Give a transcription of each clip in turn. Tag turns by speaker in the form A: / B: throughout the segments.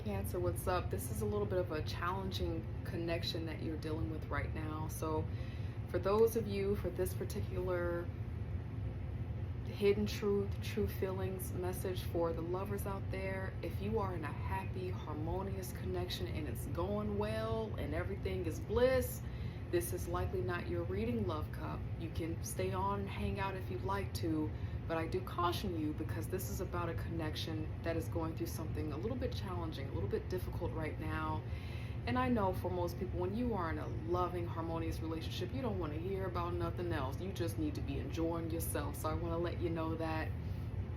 A: Cancer, what's up? This is a little bit of a challenging connection that you're dealing with right now. So, for those of you, for this particular hidden truth, true feelings message for the lovers out there, if you are in a happy, harmonious connection and it's going well and everything is bliss, this is likely not your reading, love cup. You can stay on and hang out if you'd like to, but I do caution you because this is about a connection that is going through something a little bit challenging, a little bit difficult right now. And I know for most people, when you are in a loving, harmonious relationship, you don't want to hear about nothing else. You just need to be enjoying yourself. So I want to let you know that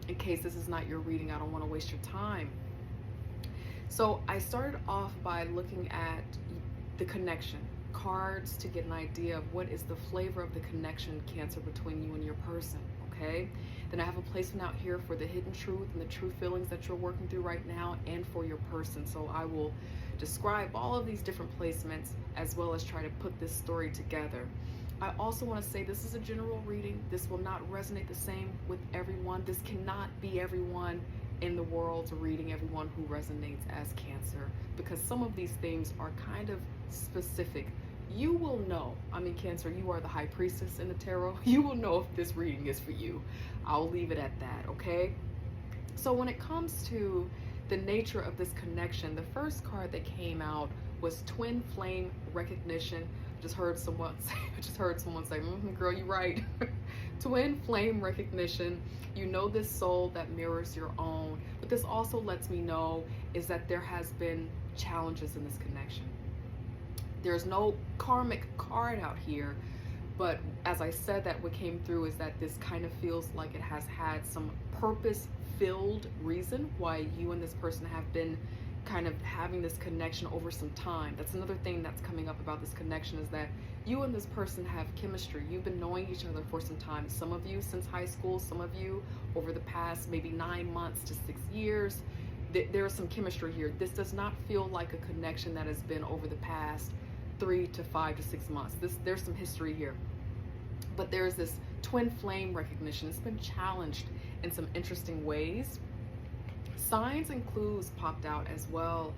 A: in case this is not your reading, I don't want to waste your time. So I started off by looking at the connection cards to get an idea of what is the flavor of the connection, Cancer, between you and your person. Okay, then I have a placement out here for the hidden truth and the true feelings that you're working through right now, and for your person. So I will describe all of these different placements as well as try to put this story together. I also want to say this is a general reading. This will not resonate the same with everyone. This cannot be everyone in the world's reading, everyone who resonates as Cancer, because some of these things are kind of specific. You will know, I mean, Cancer, you are the high priestess in the tarot. You will know if this reading is for you. I'll leave it at that, okay? So when it comes to the nature of this connection, the first card that came out was Twin Flame Recognition. Just heard someone say, girl, you're right. Twin Flame Recognition. You know this soul that mirrors your own. But this also lets me know is that there has been challenges in this connection. There's no karmic card out here, but as I said, that what came through is that this kind of feels like it has had some purpose-filled reason why you and this person have been kind of having this connection over some time. That's another thing that's coming up about this connection, is that you and this person have chemistry. You've been knowing each other for some time. Some of you since high school, some of you over the past maybe 9 months to 6 years. There is some chemistry here. This does not feel like a connection that has been over the past 3 to 5 to 6 months. There's some history here, but there's this twin flame recognition. It's been challenged in some interesting ways. Signs and clues popped out as well,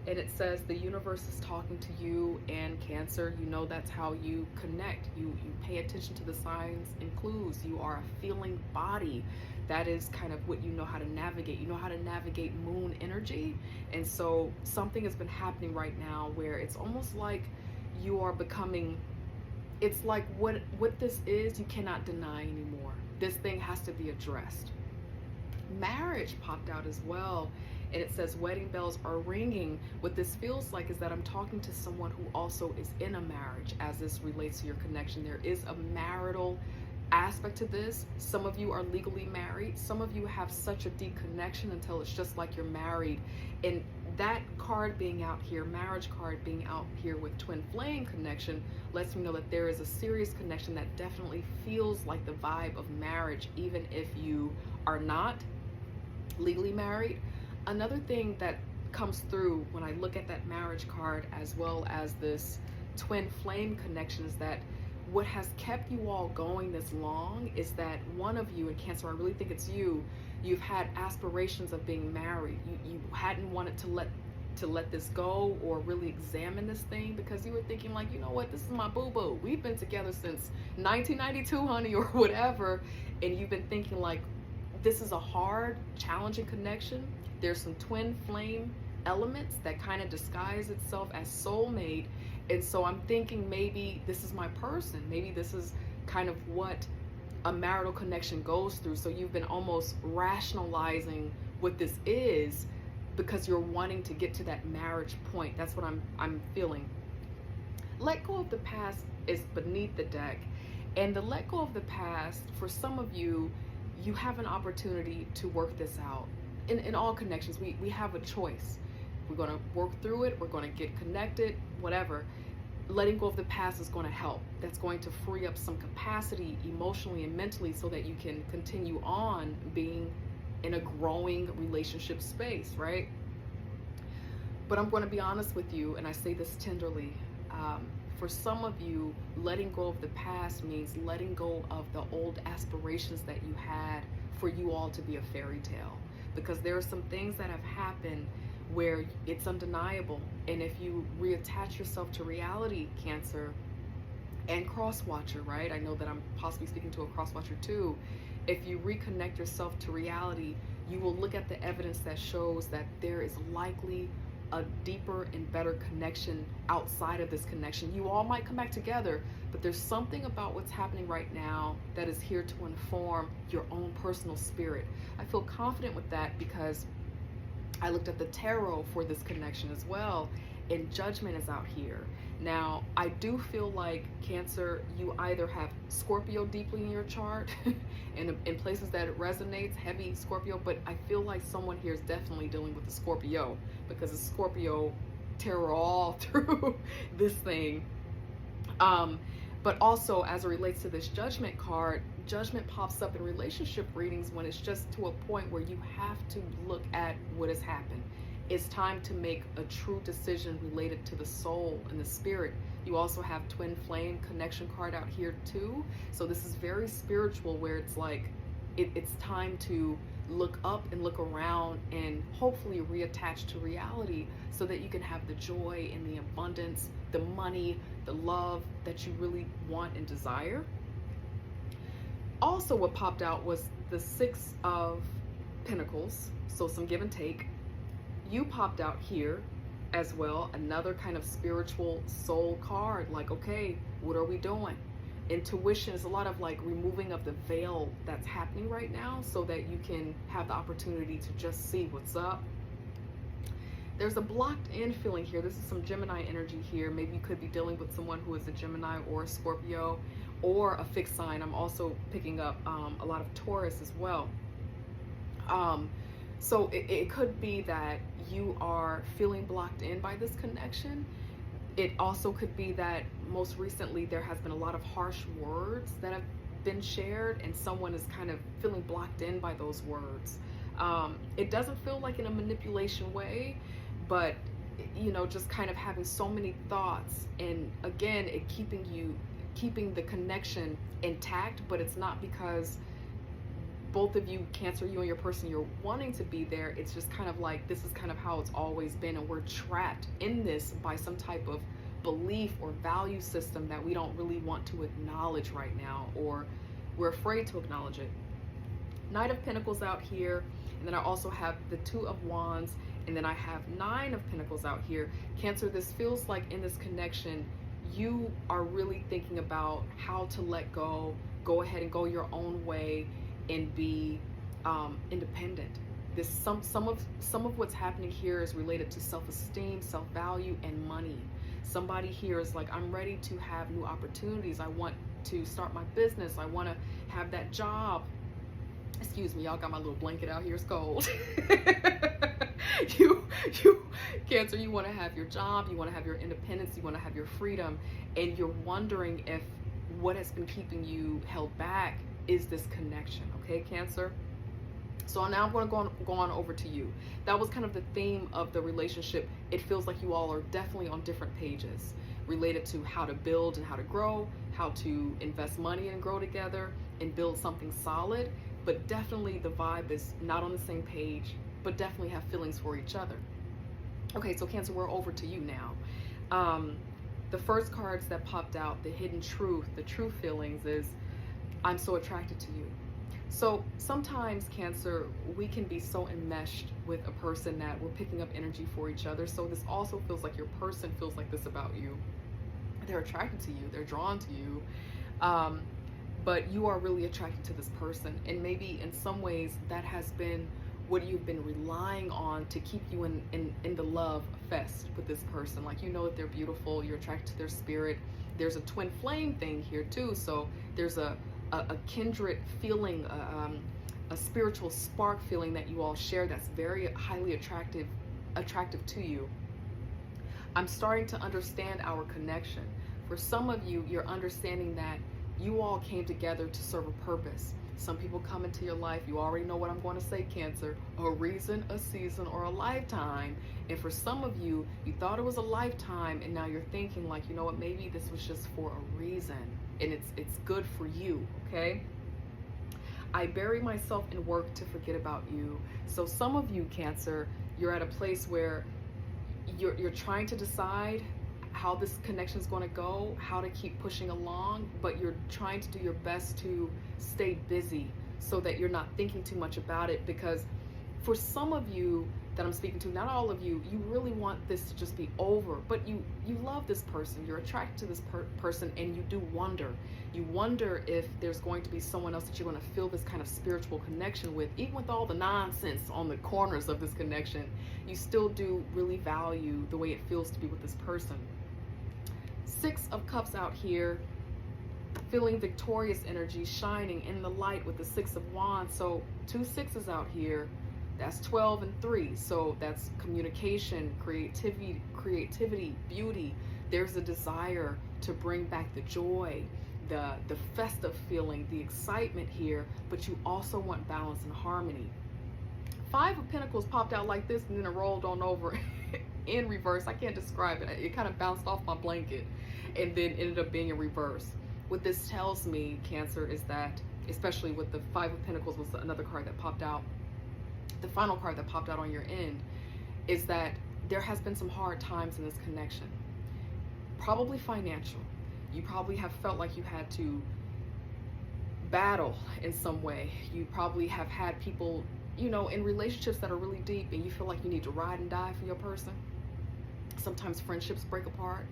A: and it says the universe is talking to you and Cancer. You know that's how you connect. You pay attention to the signs and clues. You are a feeling body. That is kind of what you know how to navigate. You know how to navigate moon energy. And so something has been happening right now where it's almost like you are becoming, it's like what this is, you cannot deny anymore. This thing has to be addressed. Marriage popped out as well, and it says wedding bells are ringing. What this feels like is that I'm talking to someone who also is in a marriage as this relates to your connection. There is a marital aspect to this. Some of you are legally married. Some of you have such a deep connection until it's just like you're married. And that card being out here, marriage card being out here with twin flame connection, lets me know that there is a serious connection that definitely feels like the vibe of marriage, even if you are not legally married. Another thing that comes through when I look at that marriage card as well as this twin flame connection is that what has kept you all going this long is that one of you, in Cancer, I really think it's you, you've had aspirations of being married. You hadn't wanted to let this go or really examine this thing because you were thinking like, you know what, this is my boo-boo. We've been together since 1992, honey, or whatever. And you've been thinking like, this is a hard, challenging connection. There's some twin flame elements that kind of disguise itself as soulmate. And so I'm thinking maybe this is my person. Maybe this is kind of what a marital connection goes through. So you've been almost rationalizing what this is because you're wanting to get to that marriage point. That's what I'm feeling. Let go of the past is beneath the deck. And the let go of the past, for some of you, you have an opportunity to work this out. In all connections, we have a choice. We're going to work through it. We're going to get connected, whatever. Letting go of the past is going to help. That's going to free up some capacity emotionally and mentally so that you can continue on being in a growing relationship space, right? But I'm going to be honest with you, and I say this tenderly. For some of you, letting go of the past means letting go of the old aspirations that you had for you all to be a fairy tale. Because there are some things that have happened where it's undeniable. And if you reattach yourself to reality, Cancer, and cross watcher, right? I know that I'm possibly speaking to a cross watcher too. If you reconnect yourself to reality, you will look at the evidence that shows that there is likely a deeper and better connection outside of this connection. You all might come back together, but there's something about what's happening right now that is here to inform your own personal spirit. I feel confident with that because I looked at the tarot for this connection as well, and Judgment is out here. Now, I do feel like, Cancer, you either have Scorpio deeply in your chart, in places that it resonates, heavy Scorpio, but I feel like someone here is definitely dealing with the Scorpio, because it's Scorpio terror all through this thing. But also, as it relates to this Judgment card, Judgment pops up in relationship readings when it's just to a point where you have to look at what has happened. It's time to make a true decision related to the soul and the spirit. You also have Twin Flame connection card out here too. So this is very spiritual, where it's like it's time to look up and look around and hopefully reattach to reality so that you can have the joy and the abundance, the money, the love that you really want and desire. Also, what popped out was the Six of Pentacles, so some give and take. You popped out here as well, another kind of spiritual soul card, like, okay, what are we doing? Intuition is a lot of like removing of the veil that's happening right now so that you can have the opportunity to just see what's up. There's a blocked in feeling here. This is some Gemini energy here. Maybe you could be dealing with someone who is a Gemini or a Scorpio or a fixed sign. I'm also picking up a lot of Taurus as well. So it could be that you are feeling blocked in by this connection. It also could be that most recently there has been a lot of harsh words that have been shared and someone is kind of feeling blocked in by those words. It doesn't feel like in a manipulation way, but you know, just kind of having so many thoughts, and again, it keeping the connection intact, but it's not because both of you, Cancer, you and your person, you're wanting to be there. It's just kind of like, this is kind of how it's always been, and we're trapped in this by some type of belief or value system that we don't really want to acknowledge right now, or we're afraid to acknowledge it. Knight of Pentacles out here, and then I also have the Two of Wands, and then I have Nine of Pentacles out here. Cancer, this feels like in this connection, you are really thinking about how to let go ahead and go your own way, and be independent. This some of what's happening here is related to self-esteem, self-value, and money. Somebody here is like, I'm ready to have new opportunities. I want to start my business. I want to have that job. Excuse me, y'all, got my little blanket out here. It's cold. you Cancer, you want to have your job, you want to have your independence, you want to have your freedom, and you're wondering if what has been keeping you held back is this connection. Okay, Cancer? So now I'm going to go on over to you. That was kind of the theme of the relationship. It feels like you all are definitely on different pages related to how to build and how to grow, how to invest money and grow together and build something solid. But definitely the vibe is not on the same page, but definitely have feelings for each other. Okay, so Cancer, we're over to you now. The first cards that popped out, the hidden truth, the true feelings, is I'm so attracted to you. So sometimes, Cancer, we can be so enmeshed with a person that we're picking up energy for each other. So this also feels like your person feels like this about you. They're attracted to you, they're drawn to you, but you are really attracted to this person. And maybe in some ways that has been what you've been relying on to keep you in the love fest with this person. Like, you know that they're beautiful, you're attracted to their spirit. There's a twin flame thing here too. So there's a kindred feeling, a spiritual spark feeling that you all share that's very highly attractive to you. I'm starting to understand our connection. For some of you, you're understanding that you all came together to serve a purpose. Some people come into your life, you already know what I'm going to say, Cancer, a reason, a season, or a lifetime. And for some of you, you thought it was a lifetime, and now you're thinking like, you know what, maybe this was just for a reason, and it's good for you, okay? I bury myself in work to forget about you. So some of you, Cancer, You're at a place where you're trying to decide how this connection is going to go, how to keep pushing along, but you're trying to do your best to stay busy so that you're not thinking too much about it, because for some of you that I'm speaking to, not all of you, you really want this to just be over, but you love this person, you're attracted to this person, and you do wonder. You wonder if there's going to be someone else that you're going to feel this kind of spiritual connection with. Even with all the nonsense on the corners of this connection, you still do really value the way it feels to be with this person. Six of Cups out here, feeling victorious energy, shining in the light with the Six of Wands. So 2 sixes out here, that's 12 and 3. So that's communication, creativity, beauty. There's a desire to bring back the joy, the festive feeling, the excitement here, but you also want balance and harmony. 5 of Pentacles popped out like this, and then it rolled on over in reverse. I can't describe it. It kind of bounced off my blanket and then ended up being in reverse. What this tells me, Cancer, is that, especially with the 5 of Pentacles was another card that popped out, the final card that popped out on your end, is that there has been some hard times in this connection. Probably financial. You probably have felt like you had to battle in some way. You probably have had people, you know, in relationships that are really deep, and you feel like you need to ride and die for your person. Sometimes friendships break apart.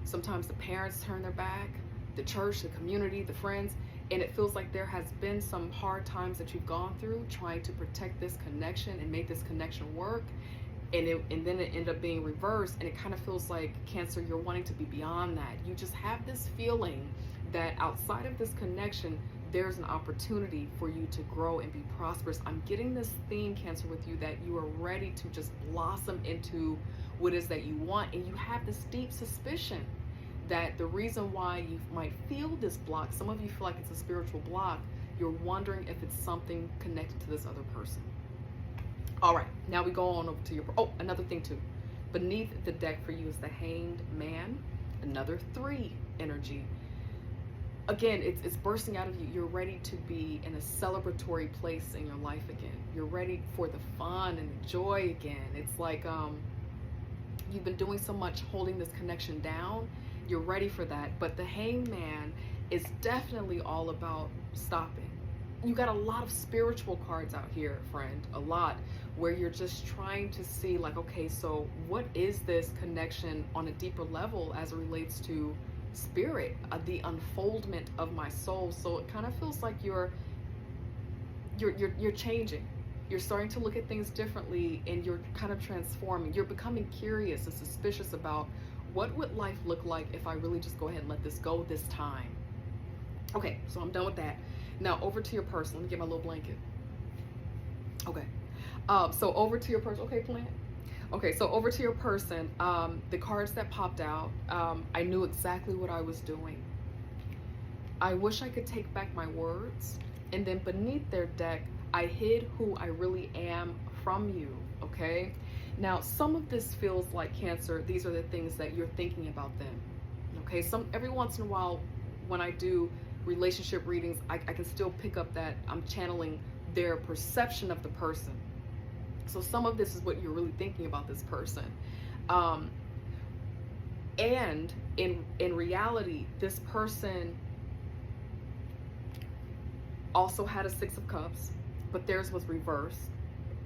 A: Sometimes the parents turn their back, the church, the community, the friends, and it feels like there has been some hard times that you've gone through trying to protect this connection and make this connection work. And then it ended up being reversed, and it kind of feels like, Cancer, you're wanting to be beyond that. You just have this feeling that outside of this connection, there's an opportunity for you to grow and be prosperous. I'm getting this theme, Cancer, with you, that you are ready to just blossom into what it is that you want, and you have this deep suspicion that the reason why you might feel this block, some of you feel like it's a spiritual block, you're wondering if it's something connected to this other person. All right, now we go on over to your, another thing too. Beneath the deck for you is the Hanged Man, another 3 energy. Again, it's bursting out of you. You're ready to be in a celebratory place in your life again. You're ready for the fun and the joy again. It's like you've been doing so much holding this connection down. You're ready for that. But the Hanged Man is definitely all about stopping. You got a lot of spiritual cards out here, friend, a lot, where you're just trying to see like, okay, so what is this connection on a deeper level as it relates to spirit, the unfoldment of my soul. So it kind of feels like you're changing. You're starting to look at things differently, and you're kind of transforming. You're becoming curious and suspicious about what would life look like if I really just go ahead and let this go this time. Okay, so I'm done with that. Now over to your person. Let me get my little blanket. Okay, so over to your person. Okay, plant. Okay, so over to your person. The cards that popped out, I knew exactly what I was doing. I wish I could take back my words. And then beneath their deck, I hid who I really am from you, okay? Now, some of this feels like, Cancer, these are the things that you're thinking about them, okay? Every once in a while, when I do relationship readings, I can still pick up that I'm channeling their perception of the person. So some of this is what you're really thinking about this person. And in reality, this person also had a 6 of Cups, but theirs was reversed.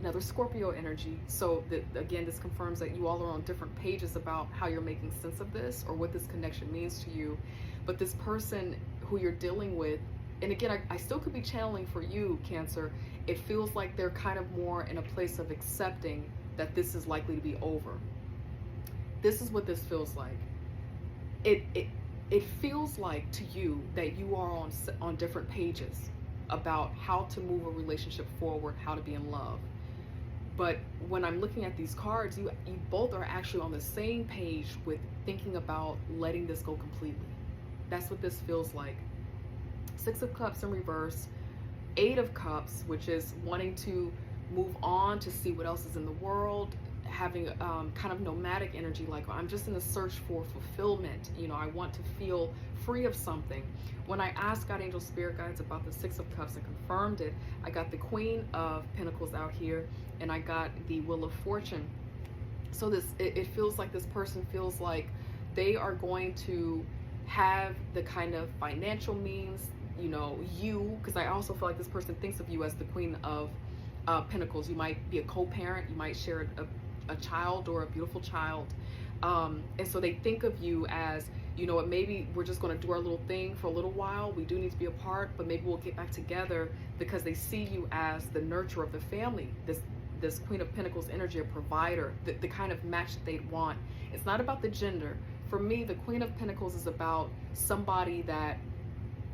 A: Another Scorpio energy. So again, this confirms that you all are on different pages about how you're making sense of this or what this connection means to you. But this person who you're dealing with, and again, I still could be channeling for you, Cancer. It feels like they're kind of more in a place of accepting that this is likely to be over. This is what this feels like. It feels like to you that you are on different pages about how to move a relationship forward, how to be in love. But when I'm looking at these cards, you both are actually on the same page with thinking about letting this go completely. That's what this feels like. 6 of Cups in reverse, 8 of Cups, which is wanting to move on to see what else is in the world, having kind of nomadic energy, like I'm just in a search for fulfillment. You know, I want to feel free of something. When I asked God, angel, spirit guides about the Six of Cups and confirmed it, I got the Queen of Pentacles out here, and I got the Wheel of Fortune. So it feels like this person feels like they are going to have the kind of financial means, you know, because I also feel like this person thinks of you as the Queen of Pentacles. You might be a co-parent, you might share a child or a beautiful child, and so they think of you as, you know what, maybe we're just going to do our little thing for a little while, we do need to be apart, but maybe we'll get back together, because they see you as the nurturer of the family, this Queen of Pentacles energy, a provider, the kind of match that they'd want. It's not about the gender. For me, the Queen of Pentacles is about somebody that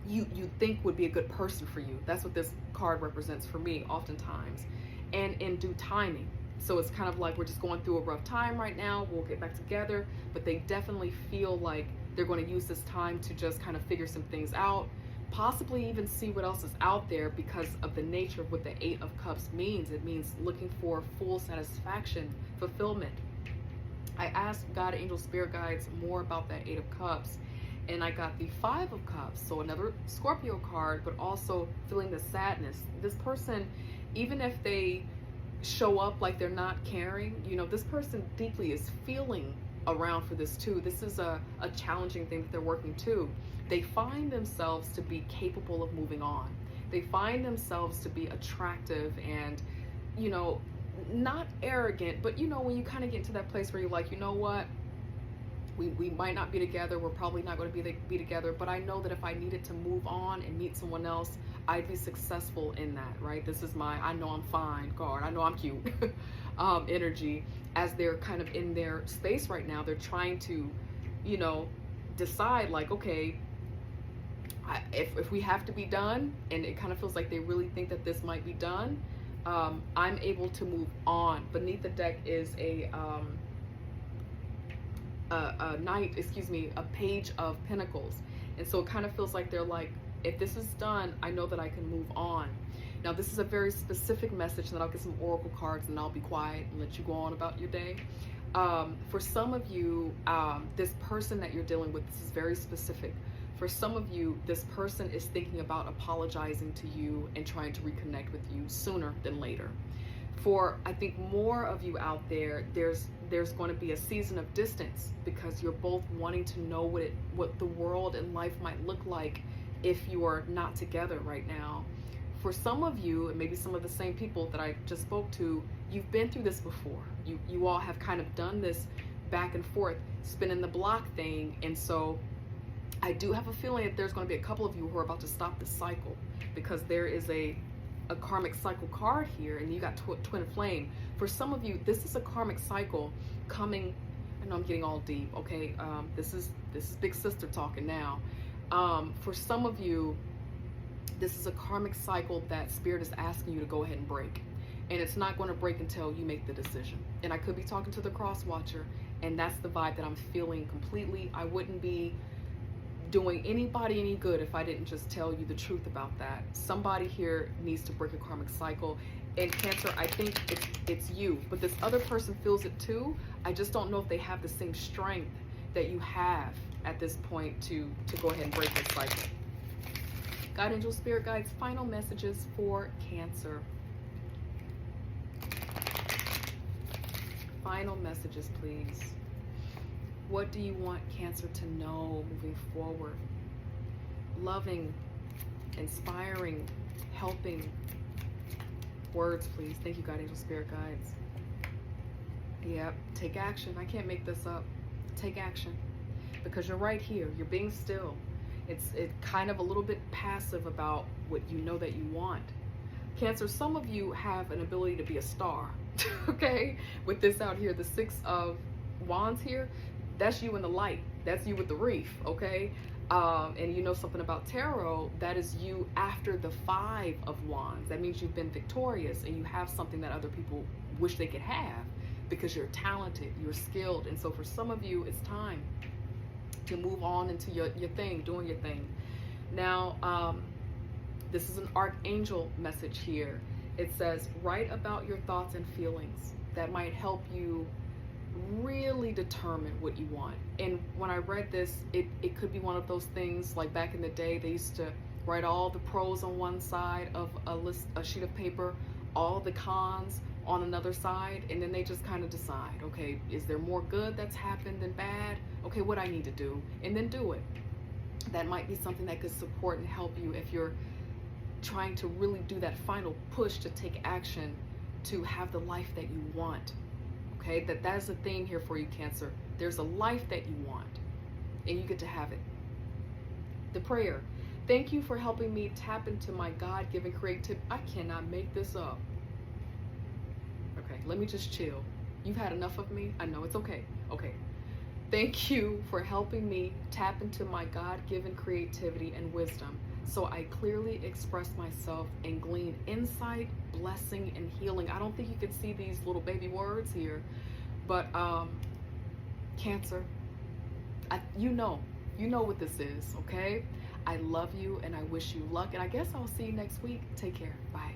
A: you think would be a good person for you. That's what this card represents for me oftentimes, and in due timing. So it's kind of like, we're just going through a rough time right now, we'll get back together, but they definitely feel like they're going to use this time to just kind of figure some things out, possibly even see what else is out there, because of the nature of what the Eight of Cups means. It means looking for full satisfaction, fulfillment. I asked God, angel, spirit guides more about that Eight of Cups, and I got the Five of Cups, so another Scorpio card, but also feeling the sadness. This person, even if they show up like they're not caring, you know, this person deeply is feeling around for this too. This is a challenging thing that they're working too. They find themselves to be capable of moving on. They find themselves to be attractive and, you know, not arrogant, but you know, when you kind of get to that place where you're like, you know what, we might not be together, we're probably not going to be together, but I know that if I needed to move on and meet someone else, I'd be successful in that, right? This is my I know I'm fine card, I know I'm cute energy. As they're kind of in their space right now, they're trying to, you know, decide like, okay, if we have to be done, and it kind of feels like they really think that this might be done, I'm able to move on. Beneath the deck is a Page of Pentacles. And so it kind of feels like they're like, if this is done, I know that I can move on. Now, this is a very specific message, and then I'll get some oracle cards and I'll be quiet and let you go on about your day. For some of you, this person that you're dealing with, this is very specific. For some of you, this person is thinking about apologizing to you and trying to reconnect with you sooner than later. For, I think, more of you out there, there's going to be a season of distance, because you're both wanting to know what the world and life might look like if you are not together right now. For some of you, and maybe some of the same people that I just spoke to, you've been through this before. You all have kind of done this back and forth, spinning the block thing. And so I do have a feeling that there's going to be a couple of you who are about to stop the cycle, because there is a karmic cycle card here, and you got twin flame. For some of you, this is a karmic cycle coming. I know I'm getting all deep, okay? This is big sister talking now. For some of you, this is a karmic cycle that Spirit is asking you to go ahead and break. And it's not going to break until you make the decision. And I could be talking to the cross watcher, and that's the vibe that I'm feeling completely. I wouldn't be doing anybody any good if I didn't just tell you the truth about that. Somebody here needs to break a karmic cycle. And Cancer, I think it's you, but this other person feels it too. I just don't know if they have the same strength that you have at this point to go ahead and break this cycle. God, angel, spirit guides, final messages for Cancer. Final messages, please. What do you want Cancer to know moving forward? Loving, inspiring, helping words, please. Thank you, God, angel, spirit guides. Yep, take action. I can't make this up. Take action, because you're right here. You're being still. It's kind of a little bit passive about what you know that you want. Cancer, some of you have an ability to be a star, okay? With this out here, the Six of Wands here, that's you in the light. That's you with the reef, okay? And you know something about tarot, that is you after the Five of Wands. That means you've been victorious and you have something that other people wish they could have, because you're talented, you're skilled. And so for some of you, it's time to move on into your thing, doing your thing. Now, this is an archangel message here. It says, write about your thoughts and feelings. that might help you really determine what you want. And when I read this, it could be one of those things like back in the day, they used to write all the pros on one side of a sheet of paper, all the cons on another side, and then they just kind of decide, okay, is there more good that's happened than bad? Okay, what I need to do, and then do it. That might be something that could support and help you if you're trying to really do that final push to take action to have the life that you want. Okay, that's the thing here for you, Cancer. There's a life that you want, and you get to have it. The prayer. Thank you for helping me tap into my God-given creativity. I cannot make this up. Okay, let me just chill. You've had enough of me. I know it's okay. Okay. Thank you for helping me tap into my God-given creativity and wisdom so I clearly express myself and glean insight, blessing, and healing. I don't think you can see these little baby words here, but Cancer, you know what this is, okay? I love you and I wish you luck, and I guess I'll see you next week. Take care. Bye.